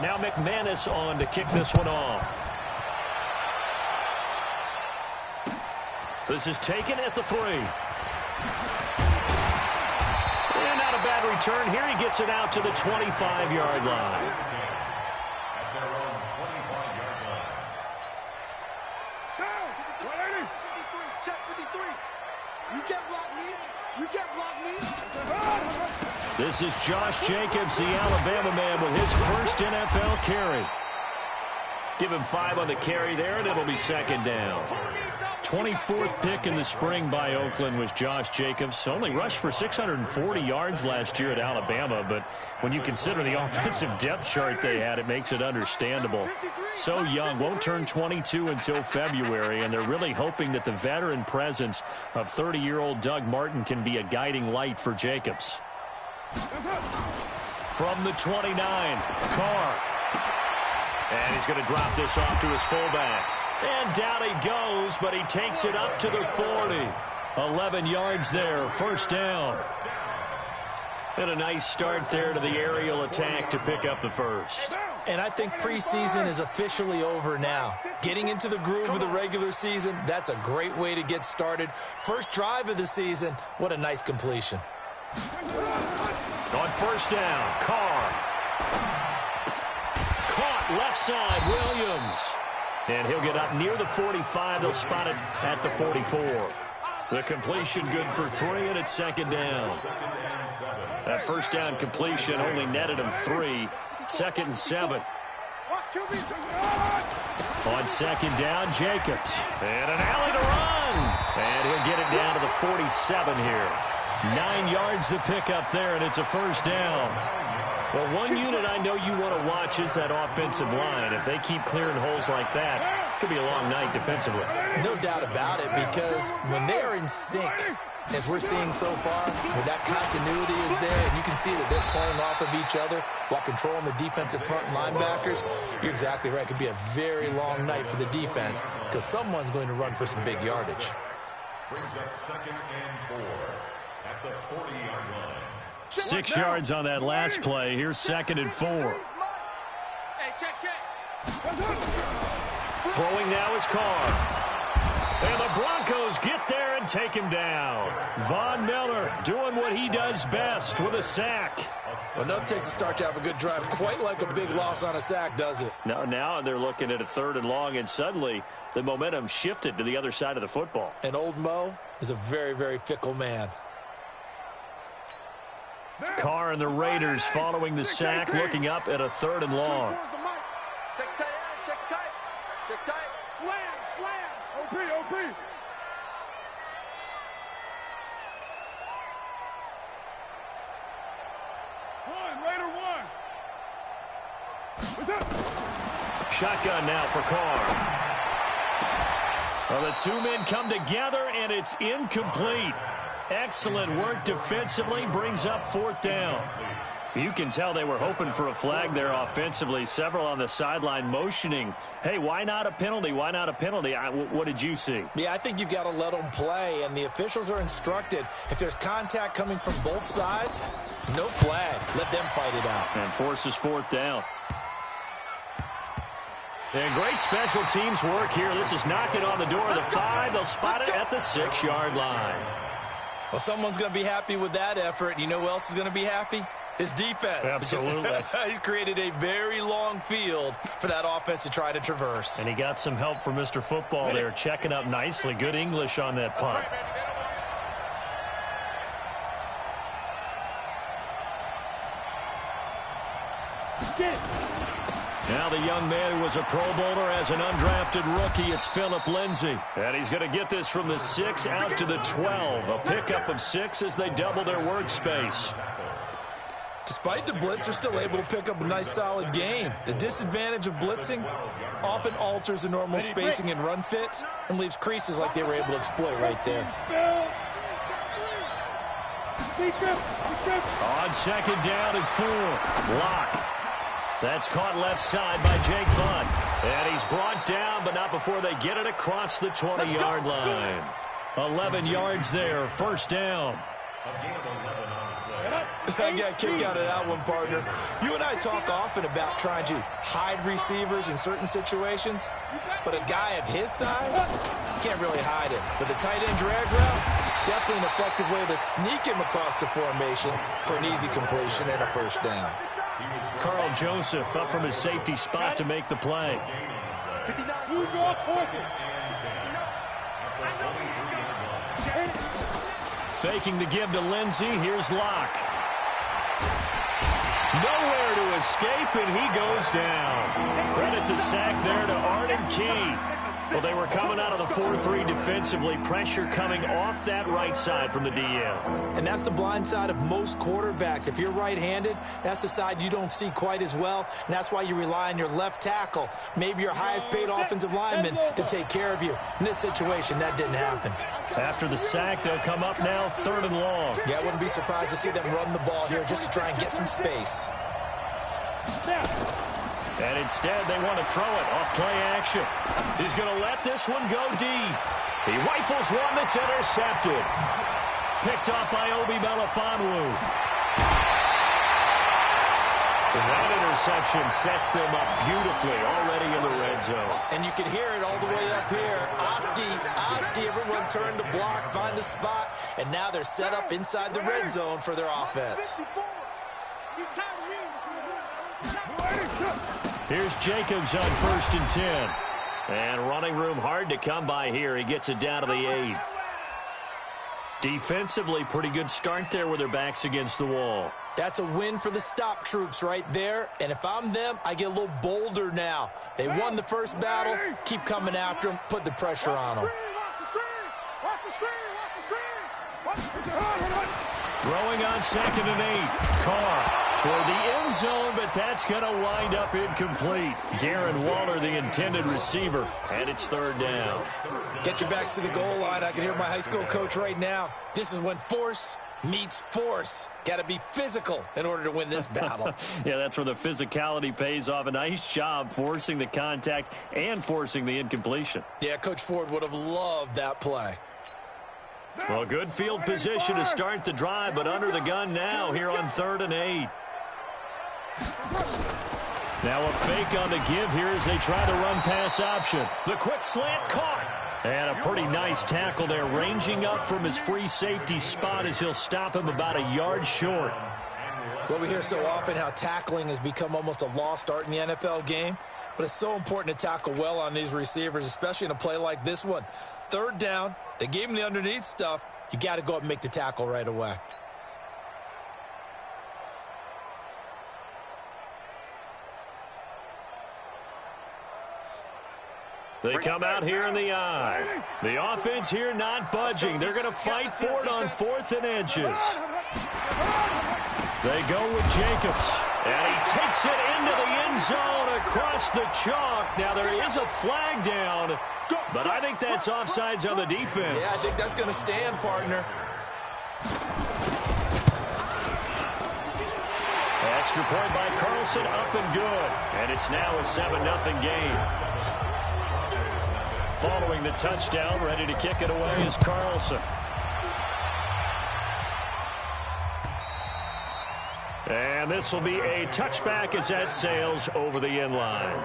Now McManus on to kick this one off. This is taken at the 3. And not a bad return. Here he gets it out to the 25-yard line. This is Josh Jacobs, the Alabama man, with his first NFL carry. Give him 5 on the carry there, and it'll be second down. 24th pick in the spring by Oakland was Josh Jacobs. Only rushed for 640 yards last year at Alabama, but when you consider the offensive depth chart they had, it makes it understandable. So young, won't turn 22 until February, and they're really hoping that the veteran presence of 30-year-old Doug Martin can be a guiding light for Jacobs. From the 29, Carr. And he's going to drop this off to his fullback. And down he goes, but he takes it up to the 40. 11 yards there, first down. And a nice start there to the aerial attack to pick up the first. And I think preseason is officially over now. Getting into the groove of the regular season, that's a great way to get started. First drive of the season, what a nice completion. On first down, Carr. Caught left side, Williams. And he'll get up near the 45. They'll spot it at the 44. The completion good for 3, and it's second down. That first down completion only netted him 3. Second and 7. On second down, Jacobs. And an alley to run. And he'll get it down to the 47 here. 9 yards to pick up there, and it's a first down. Well, one unit I know you want to watch is that offensive line. If they keep clearing holes like that, it could be a long night defensively. No doubt about it, because when they are in sync, as we're seeing so far, when that continuity is there, and you can see that they're playing off of each other while controlling the defensive front linebackers, you're exactly right. It could be a very long night for the defense because someone's going to run for some big yardage. Brings up second and 4 at the 40-yard line. 6 yards on that last play. Here's second and 4. Throwing now is Carr. And the Broncos get there and take him down. Von Miller doing what he does best with a sack. Well, nothing takes a start to have a good drive quite like a big loss on a sack, does it? No, now they're looking at a 3rd and long, and suddenly the momentum shifted to the other side of the football. And old Mo is a very, very fickle man. Carr and the Raiders following the sack, looking up at a 3rd and long. Check tight, check tight, check tight. Slam, slam. OP. Raider one. Shotgun now for Carr. Well, the 2 men come together, and it's incomplete. Excellent work defensively, brings up 4th down. You can tell they were hoping for a flag there offensively. Several on the sideline motioning, hey, why not a penalty? Why not a penalty? What did you see? Yeah, I think you've got to let them play, and the officials are instructed. If there's contact coming from both sides, no flag. Let them fight it out. And forces 4th down. And great special teams work here. This is knocking on the door of the 5. They'll spot it at the 6-yard line. Well, someone's going to be happy with that effort. You know who else is going to be happy? His defense. Absolutely. He's created a very long field for that offense to try to traverse. And he got some help from Mr. Football there, checking up nicely. Good English on that punt. Now the young man who was a Pro Bowler as an undrafted rookie, it's Phillip Lindsay. And he's going to get this from the 6 out to the 12. A pickup of 6 as they double their workspace. Despite the blitz, they're still able to pick up a nice, solid game. The disadvantage of blitzing often alters the normal spacing and run fits and leaves creases like they were able to exploit right there. On second down and 4. Block. That's caught left side by Jake Butt. And he's brought down, but not before they get it across the 20-yard line. 11 yards there, first down. I got a kick out of that one, partner. You and I talk often about trying to hide receivers in certain situations, but a guy of his size can't really hide it. But the tight end drag route, definitely an effective way to sneak him across the formation for an easy completion and a first down. Carl Joseph up from his safety spot to make the play. Faking the give to Lindsey. Here's Locke. Nowhere to escape, and he goes down. Credit the sack there to Arden Key. Well, they were coming out of the 4-3 defensively. Pressure coming off that right side from the DL. And that's the blind side of most quarterbacks. If you're right-handed, that's the side you don't see quite as well, and that's why you rely on your left tackle, maybe your highest-paid offensive lineman, to take care of you. In this situation, that didn't happen. After the sack, they'll come up now 3rd and long. Yeah, I wouldn't be surprised to see them run the ball here just to try and get some space. And instead, they want to throw it off play action. He's going to let this one go deep. He rifles one that's intercepted. Picked off by Obi Melifonwu. That interception sets them up beautifully already in the red zone. And you can hear it all the way up here. Oski, everyone turned to block, find a spot, and now they're set up inside the red zone for their offense. Here's Jacobs on 1st and 10. And running room hard to come by here. He gets it down to the 8. Defensively, pretty good start there with their backs against the wall. That's a win for the stop troops right there. And if I'm them, I get a little bolder now. They won the first battle. Keep coming after them. Put the pressure on them. Throwing on 2nd and 8. Carr toward the end zone, but that's going to wind up incomplete. Darren Waller, the intended receiver, and it's 3rd down. Get your backs to the goal line. I can hear my high school coach right now. This is when force meets force. Got to be physical in order to win this battle. Yeah, that's where the physicality pays off. A nice job forcing the contact and forcing the incompletion. Yeah, Coach Ford would have loved that play. Well, good field position to start the drive, but under the gun now here on 3rd and 8. Now a fake on the give here as they try to run pass option. The quick slant caught. And a pretty nice tackle there, ranging up from his free safety spot as he'll stop him about a yard short. Well, we hear so often how tackling has become almost a lost art in the NFL game, but it's so important to tackle well on these receivers, especially in a play like this one. 3rd down, they gave him the underneath stuff. You got to go up and make the tackle right away. They come out here in the eye. The offense here not budging. They're going to fight for it on 4th and inches. They go with Jacobs. And he takes it into the end zone across the chalk. Now there is a flag down, but I think that's offsides on the defense. Yeah, I think that's going to stand, partner. Extra point by Carlson, up and good. And it's now a 7-0 game. Following the touchdown, ready to kick it away is Carlson. And this will be a touchback as that sails over the end line.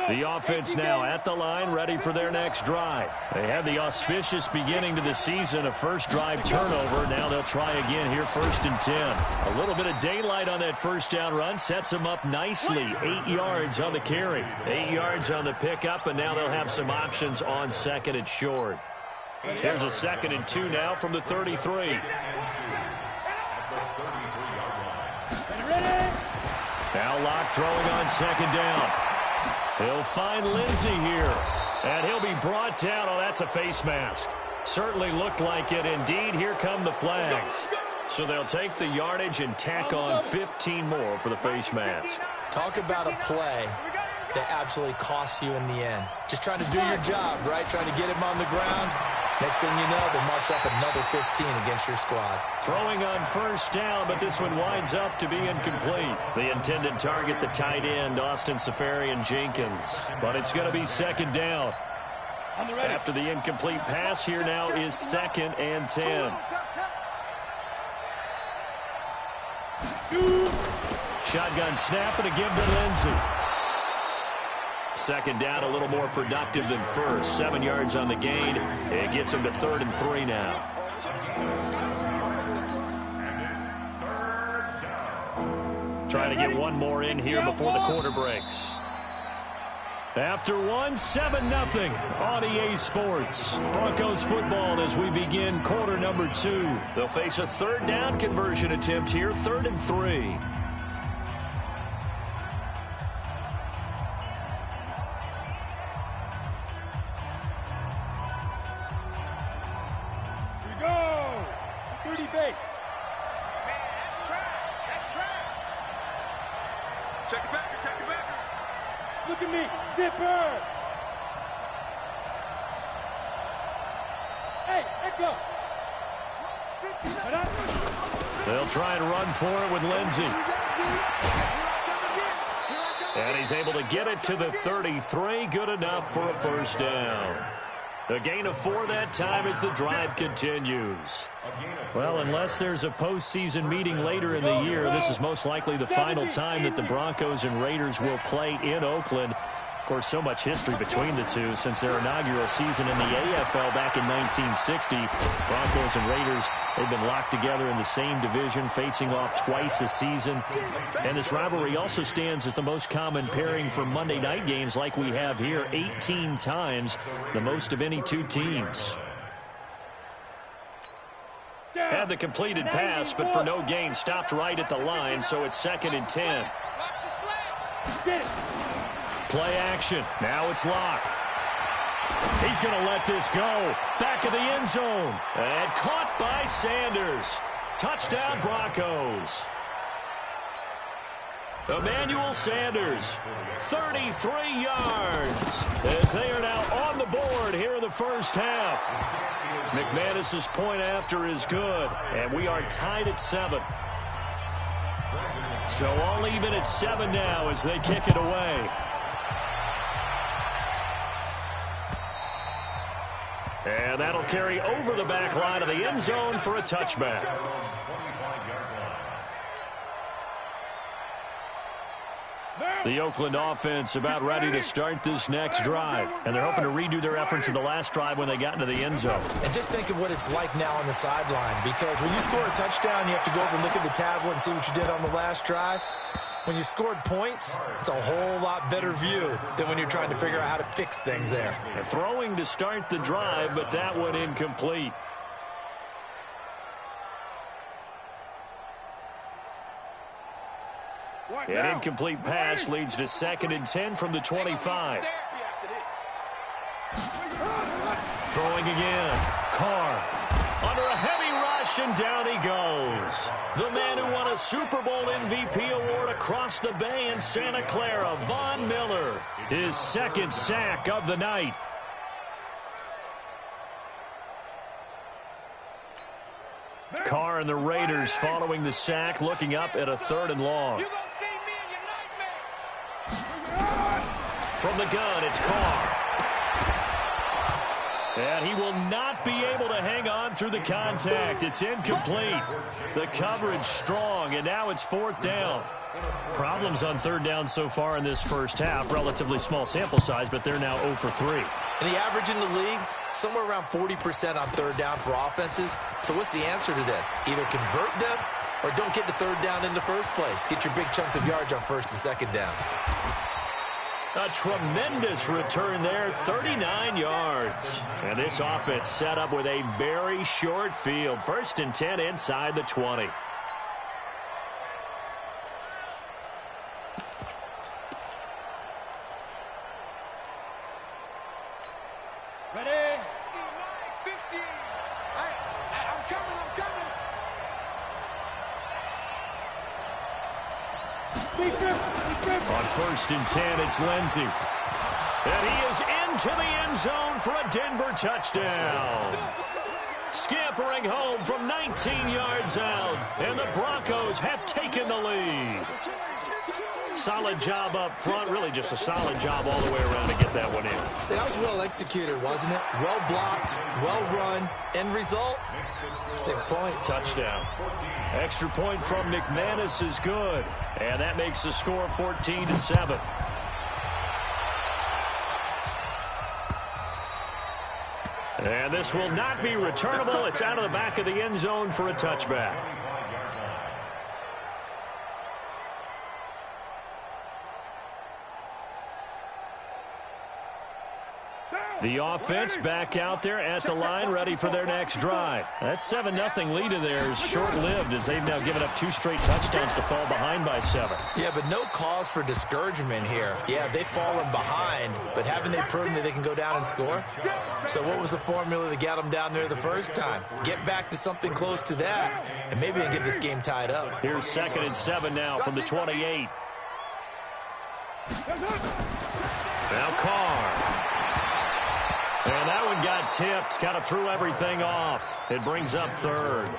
The offense now at the line, ready for their next drive. They had the auspicious beginning to the season, a first drive turnover. Now they'll try again here, 1st and 10. A little bit of daylight on that first down run sets them up nicely. 8 yards on the carry, 8 yards on the pickup, and now they'll have some options on 2nd and short. Here's a 2nd and 2 now from the 33. Now Locke throwing on 2nd down. He'll find Lindsey here, and he'll be brought down. Oh, that's a face mask. Certainly looked like it. Indeed, here come the flags. So they'll take the yardage and tack on 15 more for the face mask. Talk about a play that absolutely costs you in the end. Just trying to do your job, right? Trying to get him on the ground. Next thing you know, they march up another 15 against your squad. Throwing on 1st down, but this one winds up to be incomplete. The intended target, the tight end, Austin Safarian Jenkins. But it's going to be 2nd down. After the incomplete pass, here now is 2nd and 10. Shotgun snap and a give to Lindsey. 2nd down, a little more productive than first. 7 yards on the gain. It gets him to 3rd and 3 now. Trying to get one more in here before the quarter breaks. After one, 7-0 on EA Sports. Broncos football as we begin quarter number 2. They'll face a 3rd down conversion attempt here, 3rd and 3. Look at me, zipper! Hey, Echo! They'll try and run for it with Lindsey. And he's able to get it to the 33. Good enough for a 1st down. A gain of 4 that time as the drive continues. Well, unless there's a postseason meeting later in the year, this is most likely the final time that the Broncos and Raiders will play in Oakland. Of course, so much history between the two since their inaugural season in the AFL back in 1960. Broncos and Raiders, they've been locked together in the same division, facing off twice a season. And this rivalry also stands as the most common pairing for Monday night games like we have here, 18 times, the most of any two teams. Had the completed pass, but for no gain, stopped right at the line, so it's 2nd and 10. Play action. Now it's Locke. He's going to let this go. Back of the end zone. And caught by Sanders. Touchdown, Broncos. Emmanuel Sanders, 33 yards, as they are now on the board here in the first half. McManus's point after is good, and we are tied at 7. So all even at 7 now as they kick it away. And that'll carry over the back line of the end zone for a touchback. The Oakland offense about ready to start this next drive. And they're hoping to redo their efforts in the last drive when they got into the end zone. And just think of what it's like now on the sideline. Because when you score a touchdown, you have to go over and look at the tablet and see what you did on the last drive. When you scored points, it's a whole lot better view than when you're trying to figure out how to fix things there. And throwing to start the drive, but that one incomplete. An incomplete pass leads to 2nd and 10 from the 25. Throwing again. Carr under a heavy rush, and down he goes. The man who won a Super Bowl MVP award across the bay in Santa Clara, Von Miller, his 2nd sack of the night. Carr and the Raiders following the sack, looking up at a 3rd and long. From the gun, it's Carr. And he will not be able to hang on through the contact. It's incomplete. The coverage strong, and now it's 4th down. Problems on 3rd down so far in this first half. Relatively small sample size, but they're now 0 for 3. And the average in the league, somewhere around 40% on 3rd down for offenses. So what's the answer to this? Either convert them or don't get to 3rd down in the first place. Get your big chunks of yards on 1st and 2nd down. A tremendous return there, 39 yards. And this offense set up with a very short field. 1st and 10 inside the 20. Ready? 50. I'm coming. On 1st and 10, it's Lindsey. And he is into the end zone for a Denver touchdown. Scampering home from 19 yards out, and the Broncos have taken the lead. Solid job up front. Really just a solid job all the way around to get that one in. That was well executed, wasn't it? Well blocked, well run. End result, 6 points. Touchdown. Extra point from McManus is good. And that makes the score 14-7. And this will not be returnable. It's out of the back of the end zone for a touchback. The offense back out there at the line, ready for their next drive. That 7-0 lead of theirs short-lived as they've now given up 2 straight touchdowns to fall behind by 7. Yeah, but no cause for discouragement here. Yeah, they've fallen behind, but haven't they proven that they can go down and score? So what was the formula that got them down there the first time? Get back to something close to that, and maybe they can get this game tied up. Here's 2nd and 7 now from the 28. Now Carr. And that one got tipped, kind of threw everything off. It brings up 3rd.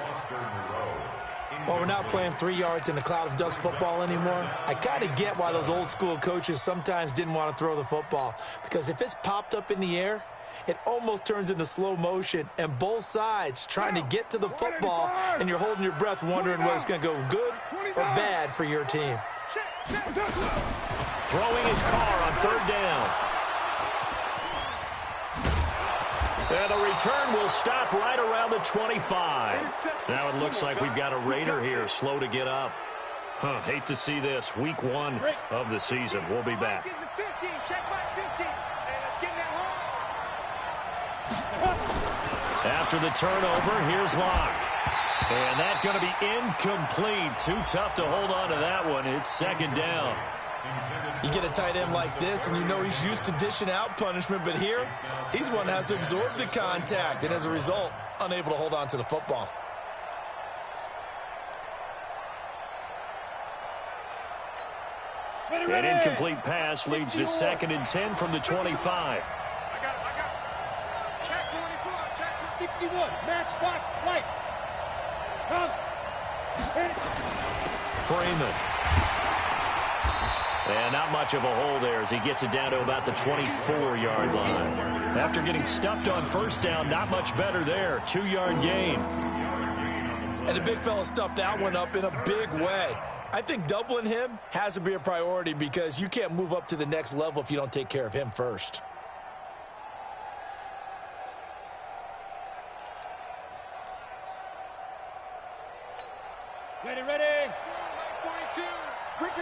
Well, we're not playing 3 yards in a cloud of dust football anymore. I kind of get why those old school coaches sometimes didn't want to throw the football. Because if it's popped up in the air, it almost turns into slow motion. And both sides trying to get to the football, and you're holding your breath wondering whether it's going to go good or bad for your team. Throwing his Carr on 3rd down. And the return will stop right around the 25. Now it looks like we've got a Raider here, slow to get up. Hate to see this. Week 1 of the season. We'll be back. After the turnover, here's Locke. And that's going to be incomplete. Too tough to hold on to that one. It's 2nd down. You get a tight end like this, and you know he's used to dishing out punishment, but here, he's one that has to absorb the contact, and as a result, unable to hold on to the football. An incomplete pass leads to 2nd and 10 from the 25. I got it. Check 24, check 61. Matchbox lights. Come. Freeman. And not much of a hole there as he gets it down to about the 24-yard line. After getting stuffed on 1st down, not much better there. 2-yard gain. And the big fella stuffed that one up in a big way. I think doubling him has to be a priority because you can't move up to the next level if you don't take care of him first. Ready, ready. 42. Ricky.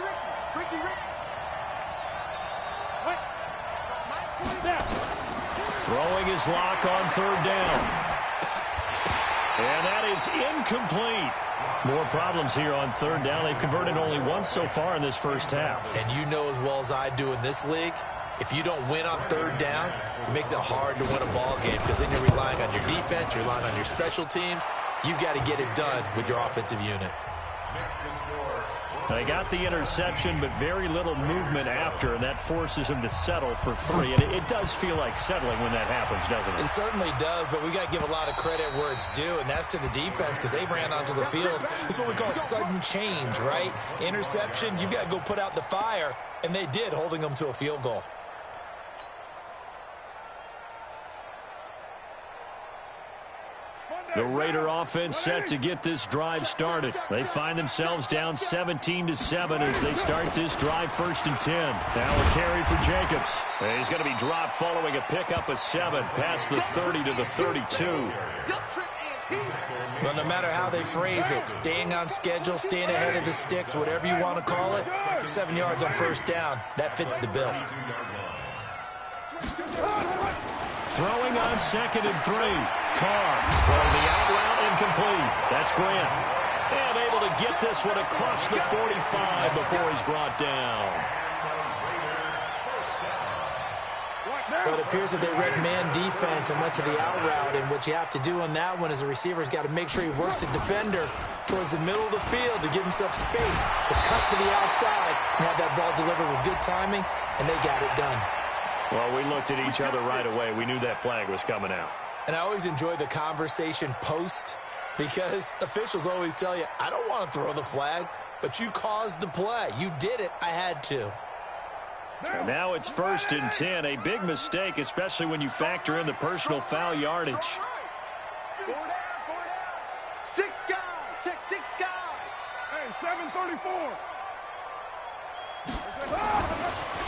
Throwing his Lock on 3rd down. And that is incomplete. More problems here on 3rd down. They've converted only once so far in this first half. And you know as well as I do in this league, if you don't win on 3rd down, it makes it hard to win a ball game because then you're relying on your defense, you're relying on your special teams. You've got to get it done with your offensive unit. They got the interception, but very little movement after, and that forces him to settle for 3. And it does feel like settling when that happens, doesn't it? It certainly does, but we got to give a lot of credit where it's due, and that's to the defense because they ran onto the field. It's what we call sudden change, right? Interception, you got to go put out the fire, and they did, holding them to a field goal. The Raider offense set to get this drive started. They find themselves down 17-7 as they start this drive 1st and 10. Now a carry for Jacobs. And he's going to be dropped following a pickup of 7 past the 30 to the 32. Well, no matter how they phrase it, staying on schedule, staying ahead of the sticks, whatever you want to call it, 7 yards on 1st down, that fits the bill. Throwing on 2nd and 3. Carr throwing the out route incomplete. That's Grant. And able to get this one across the 45 before he's brought down. Well, it appears that they read man defense and went to the out route, and what you have to do on that one is the receiver's got to make sure he works the defender towards the middle of the field to give himself space to cut to the outside and have that ball delivered with good timing, and they got it done. Well, we looked at each other right away. We knew that flag was coming out. And I always enjoy the conversation post because officials always tell you, I don't want to throw the flag. but you caused the play. You did it. I had to. And now it's 1st and 10. A big mistake, especially when you factor in the personal foul yardage. 4 down. 6 guys. Check 6 guys. Hey, 734.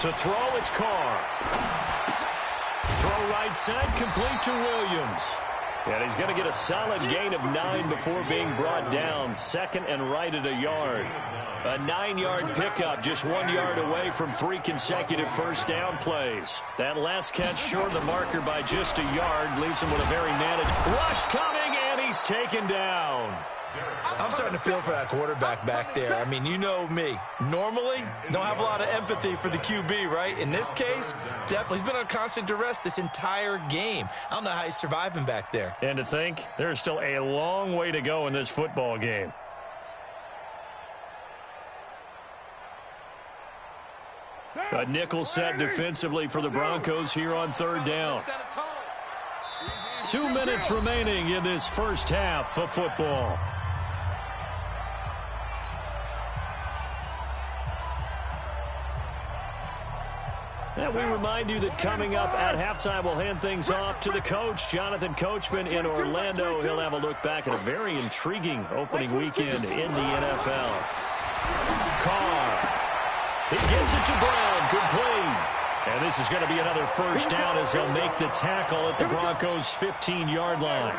To throw, it's Carr. Throw right side, complete to Williams. And he's going to get a solid gain of 9 before being brought down. 2nd and right at a yard. A 9-yard pickup, just 1 yard away from 3 consecutive first down plays. That last catch short of the marker by just a yard leaves him with a very managed rush coming, and he's taken down. I'm starting to feel for that quarterback back there. I mean, you know me. Normally, don't have a lot of empathy for the QB, right? In this case, definitely. He's been on constant duress this entire game. I don't know how he's surviving back there. And to think, there's still a long way to go in this football game. A nickel set defensively for the Broncos here on 3rd down. 2 minutes remaining in this first half of football. And we remind you that coming up at halftime, we'll hand things off to the coach, Jonathan Coachman in Orlando. He'll have a look back at a very intriguing opening weekend in the NFL. Carr. He gets it to Brown, complete. And this is going to be another first down as they'll make the tackle at the Broncos' 15-yard line.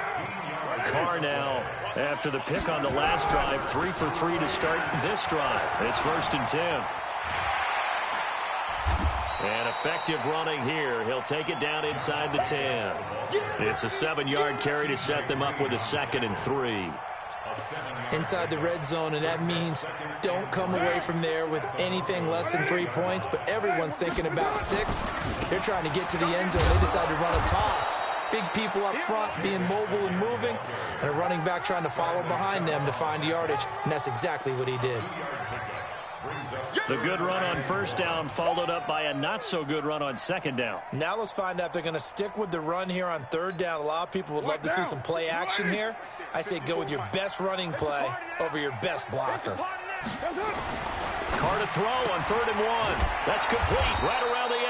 Carr now, after the pick on the last drive, 3 for 3 to start this drive. It's 1st and 10. And effective running here. He'll take it down inside the 10. It's a 7-yard carry to set them up with a 2nd and 3. Inside the red zone, and that means don't come away from there with anything less than 3 points, but everyone's thinking about 6. They're trying to get to the end zone. They decide to run a toss. Big people up front being mobile and moving, and a running back trying to follow behind them to find yardage, and that's exactly what he did. The good run on 1st down followed up by a not-so-good run on 2nd down. Now let's find out if they're going to stick with the run here on 3rd down. A lot of people would love to see some play action here. I say go with your best running play over your best blocker. Carr to throw on 3rd and 1. That's complete right around the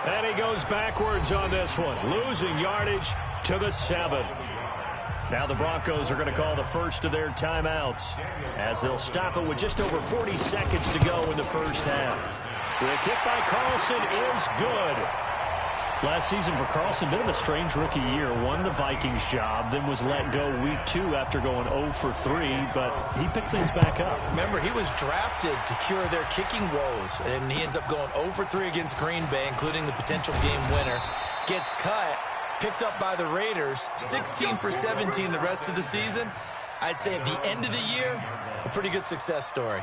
8. And he goes backwards on this one, losing yardage to the 7. Now the Broncos are going to call the first of their timeouts as they'll stop it with just over 40 seconds to go in the first half. The kick by Carlson is good. Last season for Carlson, bit of a strange rookie year. Won the Vikings job, then was let go week 2 after going 0 for 3, but he picked things back up. Remember, he was drafted to cure their kicking woes, and he ends up going 0 for 3 against Green Bay, including the potential game winner. Gets cut. Picked up by the Raiders, 16 for 17 the rest of the season. I'd say at the end of the year, a pretty good success story.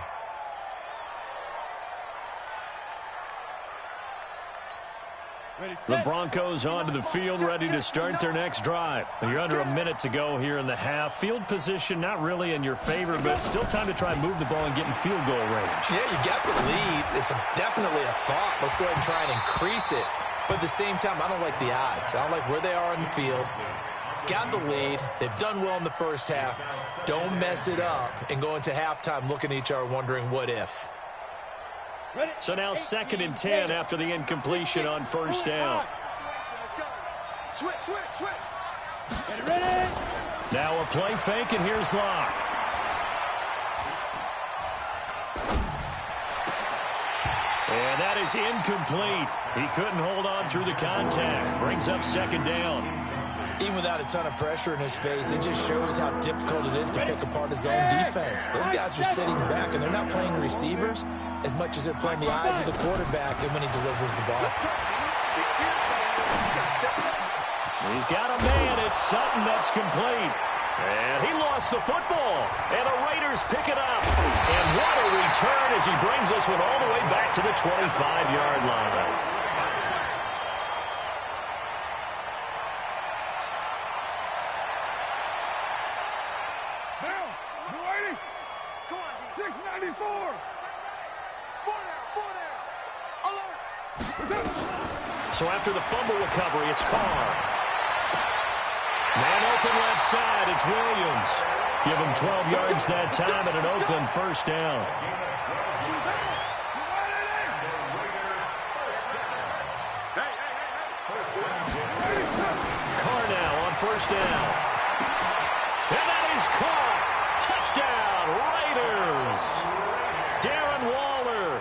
The Broncos onto the field, ready to start their next drive. You're under a minute to go here in the half. Field position not really in your favor, but still time to try and move the ball and get in field goal range. Yeah, you got the lead. It's definitely a thought. Let's go ahead and try and increase it. But at the same time, I don't like the odds. I don't like where they are on the field. Got the lead. They've done well in the first half. Don't mess it up and go into halftime looking at each other wondering what if. So now 2nd and 10 after the incompletion on 1st down. Switch. Ready? Now a play fake, and here's Locke. And that is incomplete. He couldn't hold on through the contact. Brings up 2nd down. Even without a ton of pressure in his face, it just shows how difficult it is to pick apart his own defense. Those guys are sitting back, and they're not playing receivers as much as they're playing the eyes of the quarterback and when he delivers the ball. He's got a man. It's Sutton that's complete. And he lost the football. And the Raiders pick it up. And what a return as he brings this one all the way back to the 25-yard line. Down. 280. Come on, 694. 4 down. Alert. So after the fumble recovery, it's Carr. Man open left side, it's Williams. Give him 12 yards that time and an Oakland first down. Carr now on first down. And that is caught. Touchdown, Raiders. Darren Waller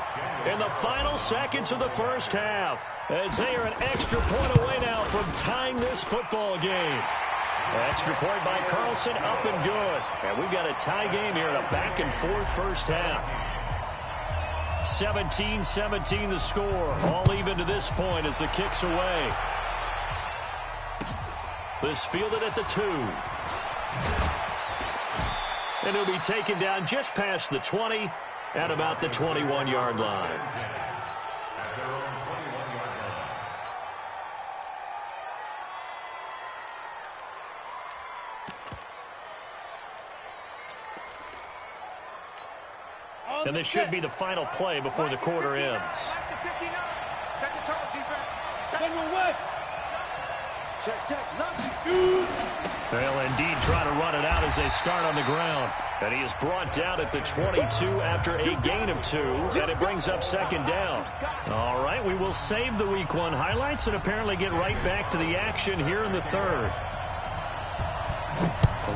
in the final seconds of the first half, as they are an extra point away now from tying this football game. Extra point by Carlson, up and good. And we've got a tie game here in a back-and-forth first half. 17-17 the score. All even to this point as the kick's away. This fielded at the 2. And it'll be taken down just past the 20 at about the 21-yard line. And this should be the final play before the quarter ends. They'll indeed try to run it out as they start on the ground. And he is brought down at the 22 after a gain of 2. And it brings up second down. All right, we will save the Week 1 highlights and apparently get right back to the action here in the third.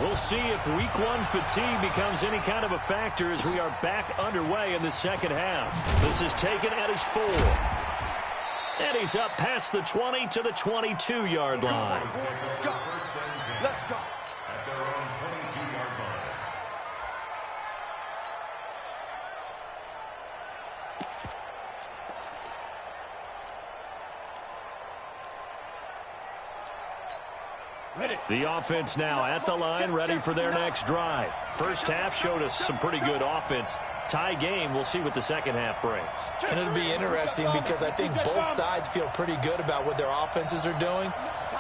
We'll see if Week 1 fatigue becomes any kind of a factor as we are back underway in the second half. This is taken at his 4. And he's up past the 20 to the 22-yard line. Let's go. Let's go. At their own 22-yard line. The offense now at the line, ready for their next drive. First half showed us some pretty good offense. Tie game, we'll see what the second half brings. And it'll be interesting because I think both sides feel pretty good about what their offenses are doing.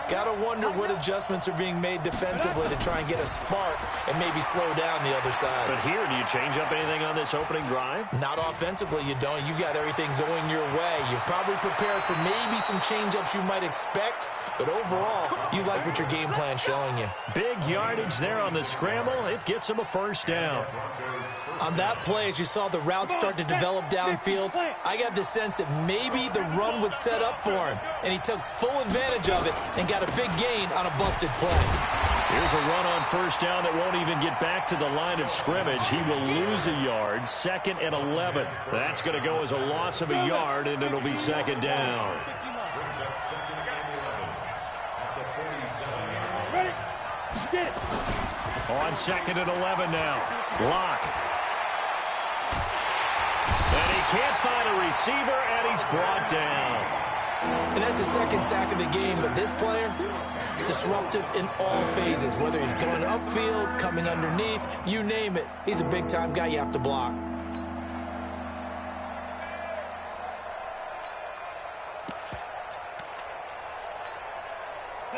Got to wonder what adjustments are being made defensively to try and get a spark and maybe slow down the other side. But here, do you change up anything on this opening drive? Not offensively, you don't. You got everything going your way. You've probably prepared for maybe some change-ups you might expect, but overall, you like what your game plan's showing you. Big yardage there on the scramble. It gets him a first down. On that play, as you saw the route start to develop downfield, I got the sense that maybe the run would set up for him, and he took full advantage of it and got a big gain on a busted play. Here's a run on first down that won't even get back to the line of scrimmage. He will lose a yard, 2nd and 11. That's going to go as a loss of a yard, and it'll be second down. On 2nd and 11 now. Lock. And he can't find a receiver, and he's brought down. And that's the second sack of the game, but this player, disruptive in all phases. Whether he's going upfield, coming underneath, you name it. He's a big-time guy you have to block.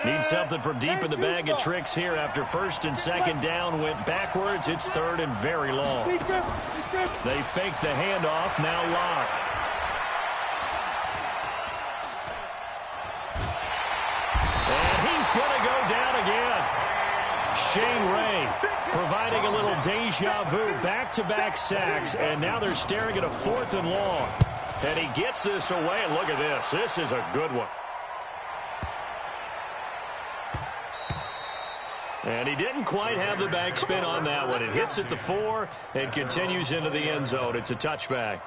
Need something from deep in the bag of tricks here after 1st and 2nd down went backwards. It's 3rd and very long. They fake the handoff. Now Lock. And he's going to go down again. Shane Ray providing a little deja vu. Back-to-back sacks, and now they're staring at a 4th and long. And he gets this away, and look at this. This is a good one. And he didn't quite have the backspin on that one. It hits at the 4 and continues into the end zone. It's a touchback.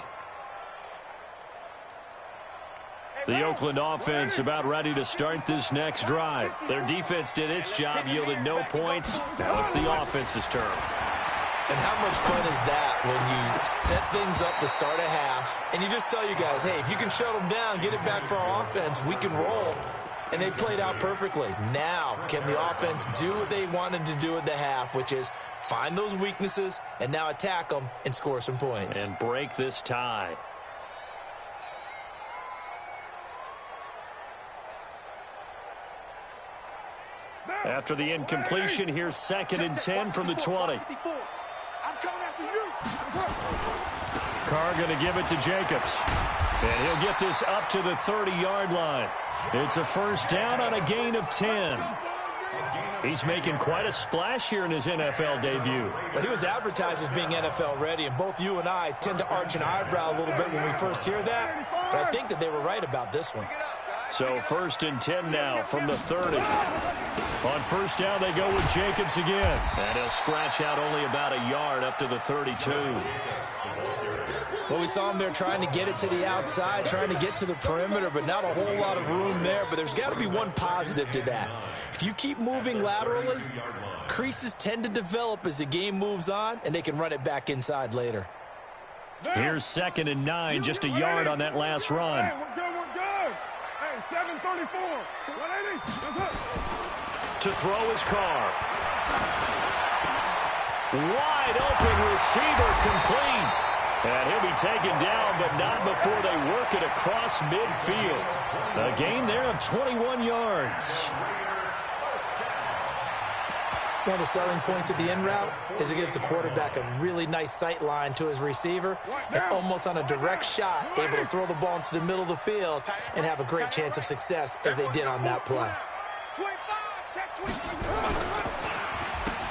The Oakland offense about ready to start this next drive. Their defense did its job, yielded no points. Now it's the offense's turn. And how much fun is that when you set things up to start a half, and you just tell you guys, hey, if you can shut them down, get it back for our offense, we can roll. And they played out perfectly. Now, can the offense do what they wanted to do at the half, which is find those weaknesses and now attack them and score some points. And break this tie. After the incompletion, here's 2nd and 10 from the 20. I'm coming after you. Carr going to give it to Jacobs. And he'll get this up to the 30-yard line. It's a first down on a gain of 10. He's making quite a splash here in his NFL debut. Well, he was advertised as being NFL ready, and both you and I tend to arch an eyebrow a little bit when we first hear that, but I think that they were right about this one. So 1st and 10 now from the 30. On first down, they go with Jacobs again. And he'll scratch out only about a yard up to the 32. Well, we saw him there trying to get it to the outside, trying to get to the perimeter, but not a whole lot of room there. But there's got to be one positive to that. If you keep moving laterally, creases tend to develop as the game moves on, and they can run it back inside later. Here's 2nd and 9, just a yard on that last run. Hey, we're good, we're good. Hey, 734. 180. That's it. To throw his car. Wide open receiver complete. And he'll be taken down, but not before they work it across midfield. A gain there of 21 yards. One of the selling points of the in route is it gives the quarterback a really nice sight line to his receiver and almost on a direct shot able to throw the ball into the middle of the field and have a great chance of success as they did on that play.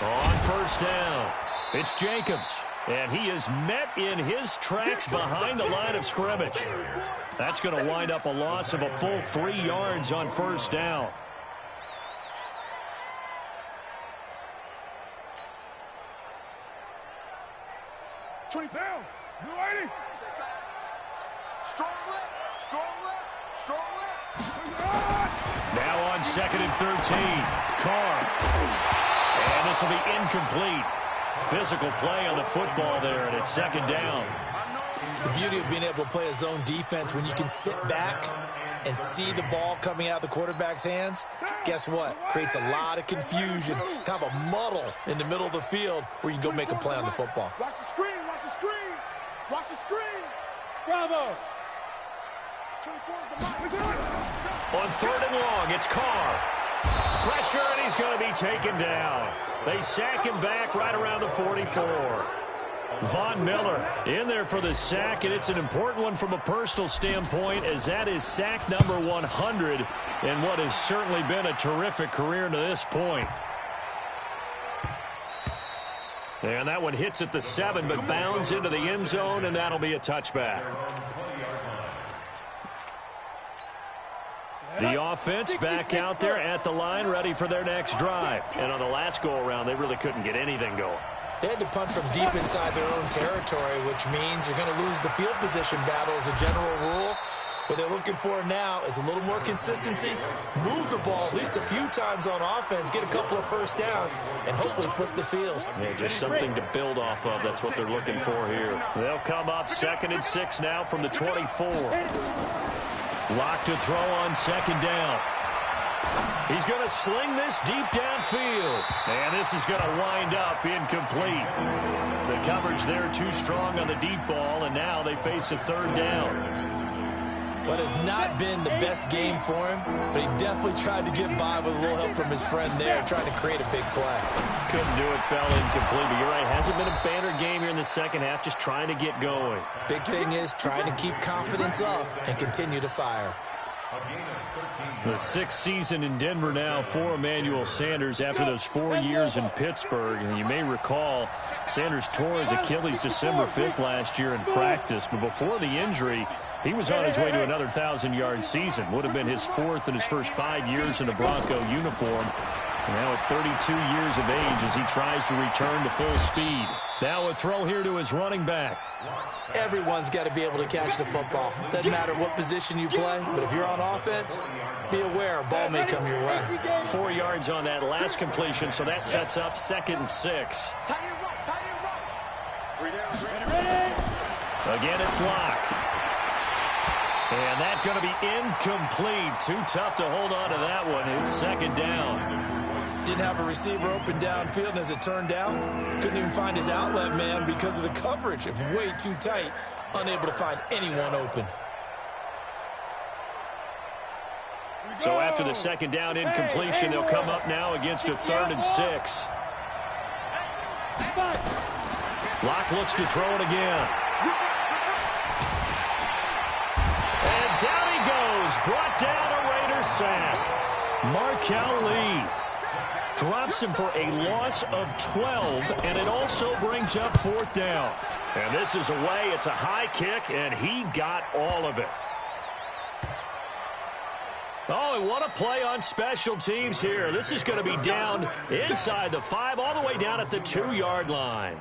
On first down, it's Jacobs. And he is met in his tracks behind the line of scrimmage. That's going to wind up a loss of a full 3 yards on first down. Down. 280. Strong left, strong left, strong left. Now on 2nd and 13. Carr. And this will be incomplete. Physical play on the football there, and it's 2nd down. The beauty of being able to play a zone defense when you can sit back and see the ball coming out of the quarterback's hands, guess what? Creates a lot of confusion, kind of a muddle in the middle of the field where you can go make a play on the football. Watch the screen, watch the screen. Watch the screen. Bravo. 24 is the mark. On 3rd and long, it's Carr. Pressure, and he's going to be taken down. They sack him back right around the 44. Von Miller in there for the sack, and it's an important one from a personal standpoint, as that is sack number 100 in what has certainly been a terrific career to this point. And that one hits at the 7, but bounds into the end zone, and that'll be a touchback. The offense back out there at the line, ready for their next drive. And on the last go-around, they really couldn't get anything going. They had to punt from deep inside their own territory, which means you're going to lose the field position battle as a general rule. What they're looking for now is a little more consistency, move the ball at least a few times on offense, get a couple of first downs, and hopefully flip the field. Yeah, just something to build off of. That's what they're looking for here. They'll come up 2nd and 6 now from the 24. Lock to throw on 2nd down. He's going to sling this deep downfield. And this is going to wind up incomplete. The coverage there too strong on the deep ball, and now they face a 3rd down. What has not been the best game for him, but he definitely tried to get by with a little help from his friend there, trying to create a big play. Couldn't do it, fell incomplete. But you're right, hasn't been a banner game here in the second half, just trying to get going. Big thing is trying to keep confidence up and continue to fire. The 6th season in Denver now for Emmanuel Sanders after those 4 years in Pittsburgh. And you may recall Sanders tore his Achilles December 5th last year in practice. But before the injury, he was on his way to another 1,000-yard season. Would have been his 4th in his first 5 years in a Bronco uniform. And now at 32 years of age as he tries to return to full speed. Now a throw here to his running back. Everyone's got to be able to catch the football. Doesn't matter what position you play, but if you're on offense, be aware a ball may come your way. 4 yards on that last completion, so that sets up 2nd and 6. Again, it's Locke. And that's going to be incomplete. Too tough to hold on to that one. It's 2nd down. Didn't have a receiver open downfield, and as it turned out, couldn't even find his outlet man because of the coverage. It was way too tight, unable to find anyone open. So after the 2nd down incompletion, they'll come up now against a 3rd and 6. Locke looks to throw it again. And down he goes. Brought down a Raider sack. Markel Lee. Drops him for a loss of 12, and it also brings up 4th down. And this is away. It's a high kick, and he got all of it. Oh, and what a play on special teams here. This is going to be down inside the 5, all the way down at the 2-yard line.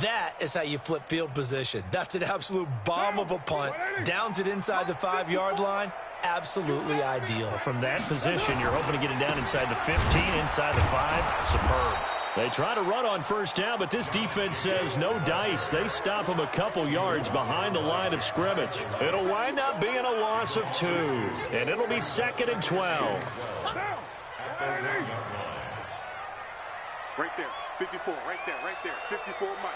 That is how you flip field position. That's an absolute bomb of a punt. Downs it inside the 5-yard line. Absolutely ideal. From that position, you're hoping to get it down inside the 15, inside the 5. Superb. They try to run on 1st down, but this defense says no dice. They stop him a couple yards behind the line of scrimmage. It'll wind up being a loss of 2, and it'll be 2nd and 12. Right there, 54, right there, 54 Mike.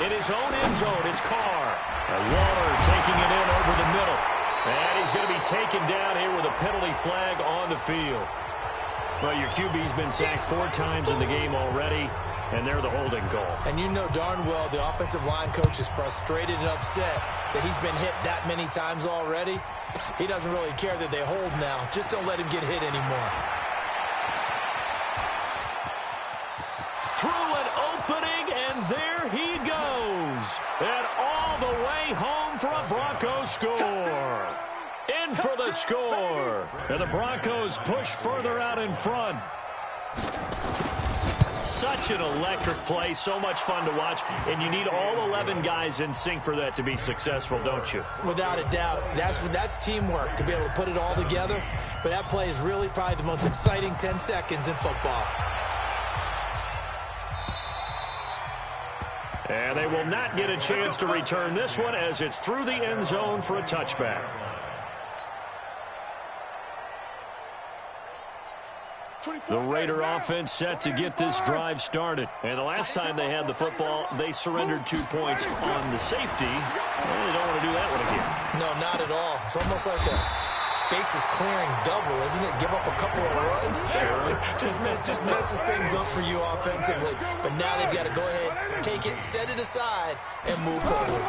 In his own end zone, it's Carr. And Waller taking it in over the middle. And he's going to be taken down here with a penalty flag on the field. Well, your QB's been sacked 4 times in the game already, and they're the holding goal. And you know darn well the offensive line coach is frustrated and upset that he's been hit that many times already. He doesn't really care that they hold now. Just don't let him get hit anymore. Through an opening, and there he goes. And all the way home for a Broncos score. In for the score. And the Broncos push further out in front. Such an electric play, so much fun to watch, and you need all 11 guys in sync for that to be successful, don't you? Without a doubt. That's teamwork, to be able to put it all together. But that play is really probably the most exciting 10 seconds in football. And they will not get a chance to return this one as it's through the end zone for a touchback. The Raider offense set to get this drive started. And the last time they had the football, they surrendered 2 points on the safety. Well, they don't want to do that one again. No, not at all. It's almost like a bases clearing double, isn't it? Give up a couple of runs. Sure. just messes things up for you offensively. But now they've got to go ahead, take it, set it aside, and move forward.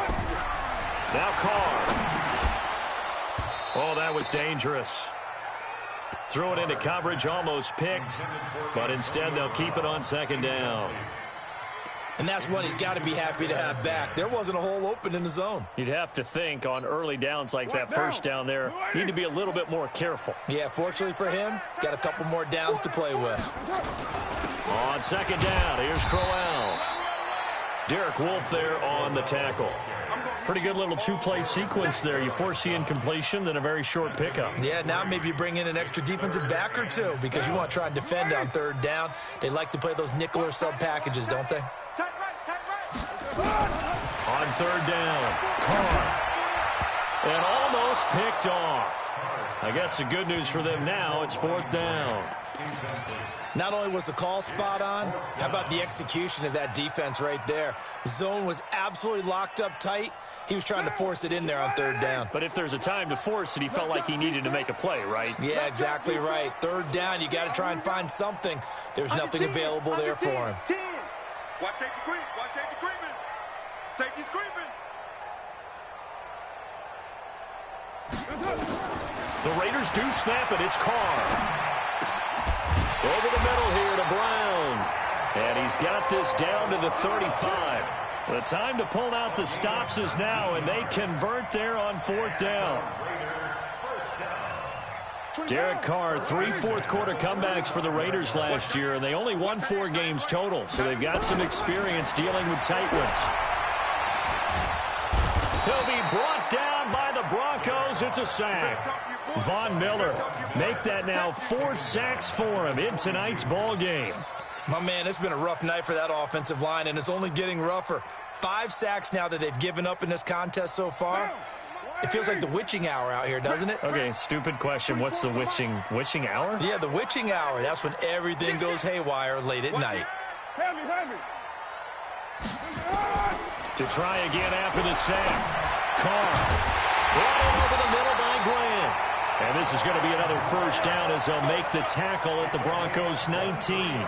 Now Carr. Oh, that was dangerous. Threw it into coverage, almost picked, but instead they'll keep it on 2nd down. And that's one he's got to be happy to have back. There wasn't a hole open in the zone. You'd have to think on early downs like that 1st down there, you need to be a little bit more careful. Yeah, fortunately for him, got a couple more downs to play with. On 2nd down, here's Crowell. Derek Wolfe there on the tackle. Pretty good little 2-play sequence there. You force the incompletion, then a very short pickup. Yeah, now maybe you bring in an extra defensive back or 2 because you want to try and defend on 3rd down. They like to play those nickel or sub packages, don't they? On 3rd down, Carr. And almost picked off. I guess the good news for them now, it's 4th down. Not only was the call spot on, how about the execution of that defense right there? The zone was absolutely locked up tight. He was trying to force it in there on 3rd down. But if there's a time to force it, he felt like he needed to make a play, right? Yeah, exactly right. 3rd down, you got to try and find something. There's nothing available there for him. Watch safety creep. Watch safety creeping. Safety's creeping. The Raiders do snap it. It's Carr. Over the middle here to Brown. And he's got this down to the 35. The time to pull out the stops is now, and they convert there on 4th down. Derek Carr, 3 fourth-quarter comebacks for the Raiders last year, and they only won 4 games total, so they've got some experience dealing with tight ones. He'll be brought down by the Broncos. It's a sack. Von Miller, make that now 4 sacks for him in tonight's ball game. My man, it's been a rough night for that offensive line, and it's only getting rougher. 5 sacks now that they've given up in this contest so far. It feels like the witching hour out here, doesn't it? Okay, stupid question. What's the witching hour? Yeah, the witching hour. That's when everything goes haywire late at night. To try again after the sack. Carr. Brought in over the middle by Grant. And this is going to be another 1st down as they'll make the tackle at the Broncos 19.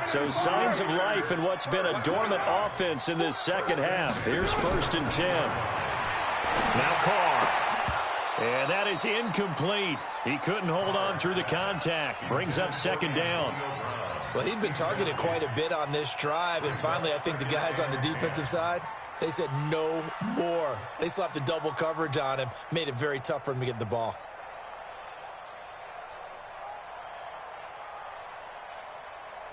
So signs of life in what's been a dormant offense in this 2nd half. Here's 1st and 10. Now Carr. And that is incomplete. He couldn't hold on through the contact. Brings up second down. Well, he'd been targeted quite a bit on this drive, and finally I think the guys on the defensive side, they said no more. They slapped the double coverage on him, made it very tough for him to get the ball.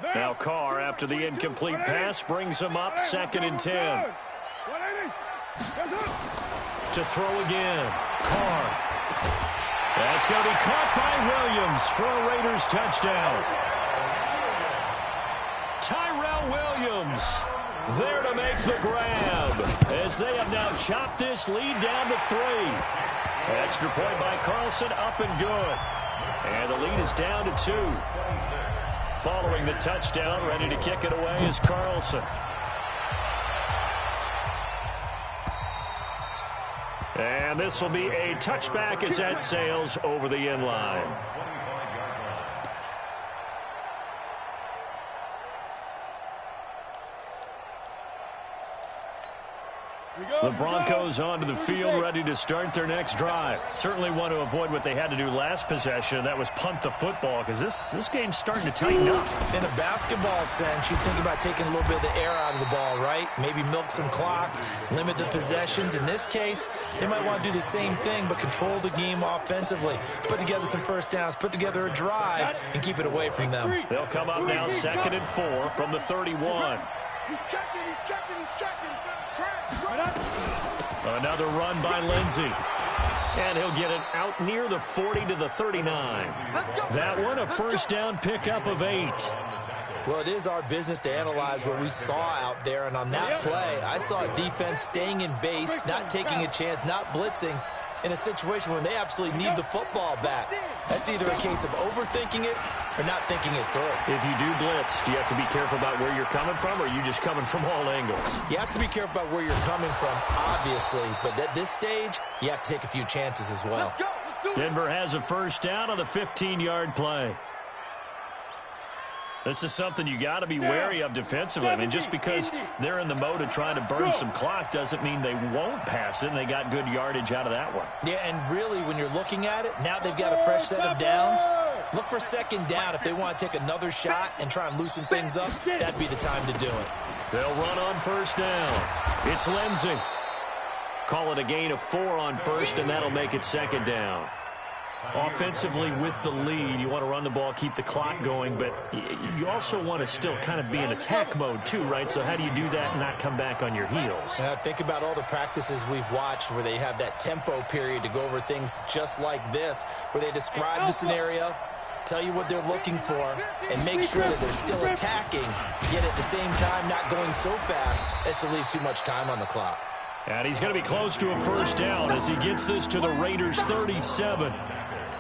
Now Carr, after the incomplete pass, brings him up second and 10. To throw again. Carr. That's going to be caught by Williams for a Raiders touchdown. Tyrell Williams there to make the grab as they have now chopped this lead down to 3. Extra point by Carlson, up and good. And the lead is down to 2. Following the touchdown, ready to kick it away is Carlson. And this will be a touchback as that sails over the end line. The Broncos onto the field, ready to start their next drive. Certainly want to avoid what they had to do last possession. That was punt the football, because this game's starting to tighten up. In a basketball sense, you think about taking a little bit of the air out of the ball, right? Maybe milk some clock, limit the possessions. In this case, they might want to do the same thing, but control the game offensively. Put together some first downs, put together a drive, and keep it away from them. They'll come up now second and 4 from the 31. He's checking, he's checking, he's checking. Another run by Lindsey. And he'll get it out near the 40 to the 39. That one a first down pickup of 8. Well, it is our business to analyze what we saw out there. And on that play, I saw a defense staying in base, not taking a chance, not blitzing in a situation where they absolutely need the football back. That's either a case of overthinking it or not thinking it through. If you do blitz, do you have to be careful about where you're coming from, or are you just coming from all angles? You have to be careful about where you're coming from, obviously. But at this stage, you have to take a few chances as well. Denver has a first down on the 15-yard play. This is something you got to be wary of defensively. I mean, just because they're in the mode of trying to burn some clock doesn't mean they won't pass it, and they got good yardage out of that one. Yeah, and really, when you're looking at it, now they've got a fresh set of downs. Look for second down. If they want to take another shot and try and loosen things up, that'd be the time to do it. They'll run on first down. It's Lindsey. Call it a gain of 4 on first, and that'll make it second down. Offensively with the lead, you want to run the ball, keep the clock going, but you also want to still kind of be in attack mode too, right? So how do you do that and not come back on your heels? Think about all the practices we've watched where they have that tempo period to go over things just like this, where they describe the scenario, tell you what they're looking for, and make sure that they're still attacking, yet at the same time not going so fast as to leave too much time on the clock. And he's going to be close to a first down as he gets this to the Raiders' 37.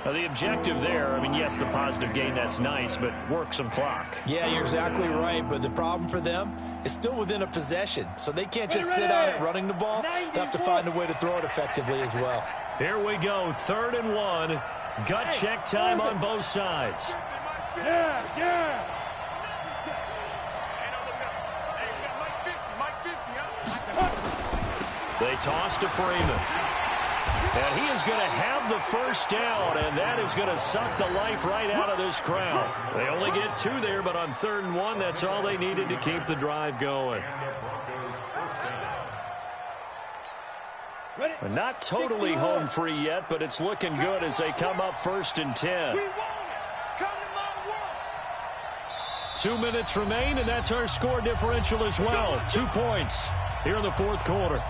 Now, the objective there, I mean, yes, the positive gain, that's nice, but work some clock. Yeah, you're exactly right, but the problem for them is still within a possession, so they can't just sit on it running the ball. They have to find a way to throw it effectively as well. Here we go, 3rd and 1. Gut check time on both sides. They toss to Freeman. And he is going to have the first down, and that is going to suck the life right out of this crowd. They only get 2 there, but on 3rd and 1, that's all they needed to keep the drive going. Not totally home free yet, but it's looking good as they come up 1st and 10. 2 minutes remain, and that's our score differential as well. 2 points here in the 4th quarter.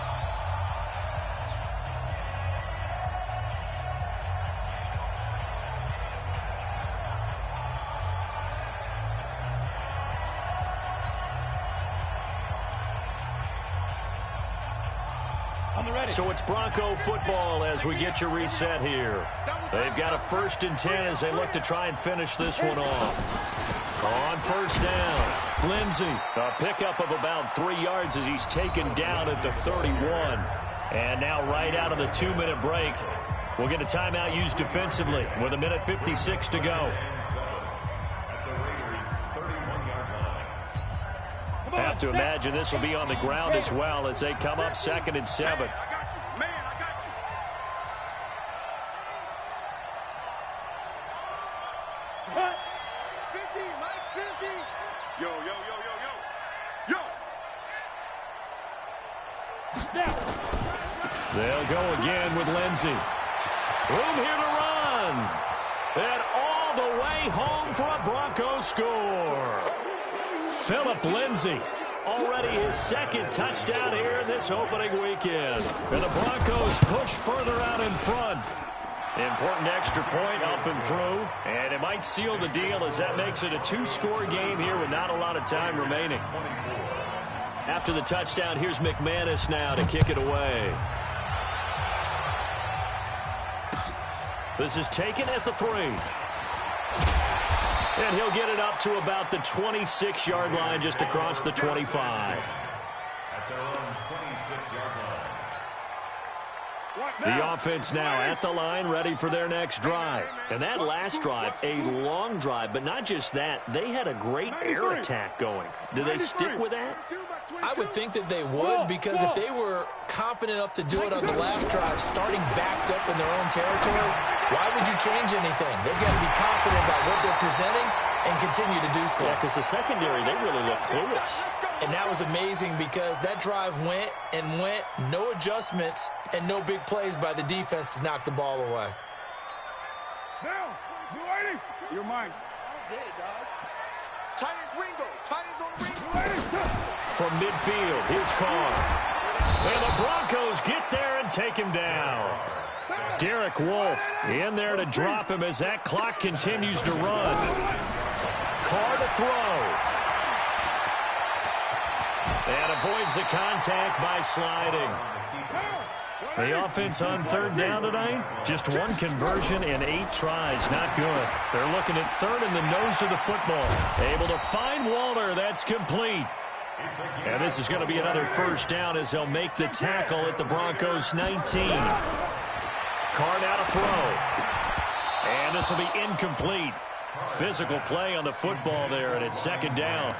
So it's Bronco football as we get you reset here. They've got a 1st and 10 as they look to try and finish this one off. On first down, Lindsey, a pickup of about 3 yards as he's taken down at the 31. And now right out of the 2-minute break, we'll get a timeout used defensively with 1:56 to go. I have to imagine this will be on the ground as well as they come up 2nd and 7. They'll go again with Lindsey. Room here to run. And all the way home for a Broncos score. Phillip Lindsey, already his second touchdown here in this opening weekend. And the Broncos push further out in front. Important extra point up and through. And it might seal the deal as that makes it a two-score game here with not a lot of time remaining. After the touchdown, here's McManus now to kick it away. This is taken at the 3. And he'll get it up to about the 26-yard line, just across the 25. At their own 26-yard line. The offense now at the line, ready for their next drive. And that last drive, a long drive, but not just that. They had a great air attack going. Do they stick with that? I would think that they would, because if they were confident enough to do it on the last drive, starting backed up in their own territory, why would you change anything? They've got to be confident about what they're presenting and continue to do so. Yeah, because the secondary, they really look clueless. And that was amazing because that drive went and went, no adjustments and no big plays by the defense to knock the ball away. Now, you're mine. I'm dead, dog. Tight ends Ringo. Tight ends on Ringo. From midfield, here's Carr. And the Broncos get there and take him down. Derek Wolfe in there to drop him as that clock continues to run. Carr to throw. And avoids the contact by sliding. The offense on third down tonight, just one conversion and 8 tries. Not good. They're looking at third in the nose of the football. Able to find Waller. That's complete. And this is going to be another first down as they'll make the tackle at the Broncos 19. Carr now to throw. And this will be incomplete. Physical play on the football there, and it's second down.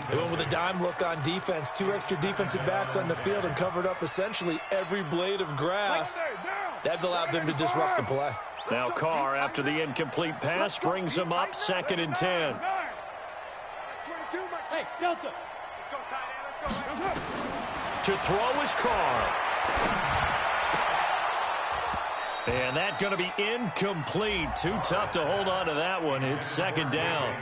They went with a dime look on defense. 2 extra defensive backs on the field and covered up essentially every blade of grass. That allowed them to disrupt the play. Now Carr, after the incomplete pass, brings him up 2nd and 10. Hey, Delta. Let's go, tight end. Let's go. To throw is Carr. And that's going to be incomplete. Too tough to hold on to that one. It's second down.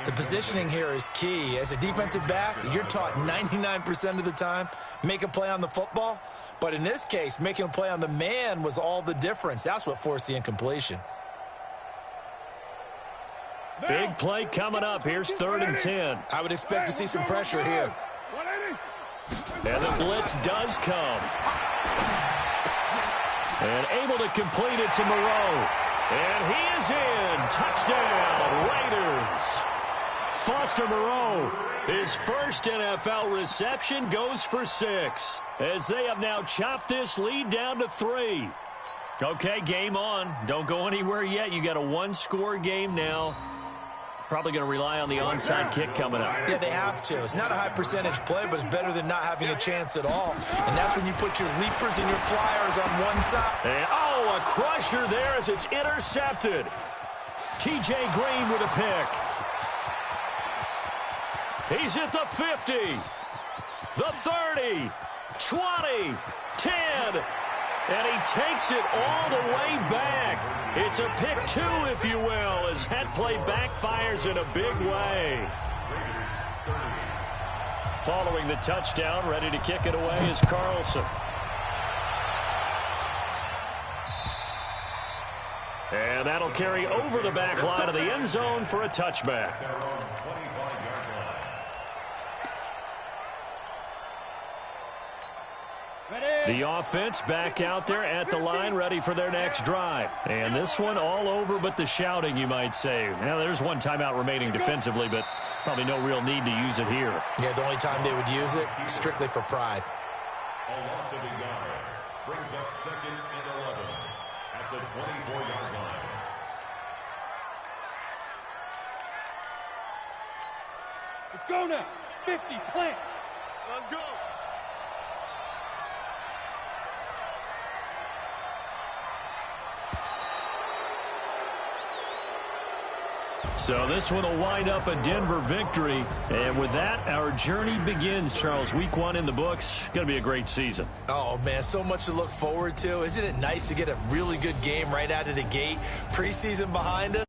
The positioning here is key. As a defensive back, you're taught 99% of the time, make a play on the football. But in this case, making a play on the man was all the difference. That's what forced the incompletion. Big play coming up. Here's 3rd and 10. I would expect to see some pressure here. And the blitz does come. And able to complete it to Moreau. And he is in. Touchdown, Raiders. Foster Moreau, his first NFL reception, goes for 6. As they have now chopped this lead down to 3. Okay, game on. Don't go anywhere yet. You got a 1-score game now. Probably going to rely on the onside kick coming up. Yeah, they have to. It's not a high percentage play, but it's better than not having a chance at all. And that's when you put your leapers and your flyers on one side. And, a crusher there as it's intercepted. T.J. Green with a pick. He's at the 50, the 30, 20, 10, and he takes it all the way back. It's a pick 2, if you will, as that play backfires in a big way. Following the touchdown, ready to kick it away is Carlson. And that'll carry over the back line of the end zone for a touchback. The offense back out there at the line, ready for their next drive. And this one all over but the shouting, you might say. Now, there's one timeout remaining defensively, but probably no real need to use it here. Yeah, the only time they would use it, strictly for pride. A loss of a yard brings up 2nd and 11 at the 24-yard line. Let's go now. 50, plant. Let's go. So this one will wind up a Denver victory. And with that, our journey begins, Charles. Week 1 in the books. Going to be a great season. Oh, man, so much to look forward to. Isn't it nice to get a really good game right out of the gate? Preseason behind us.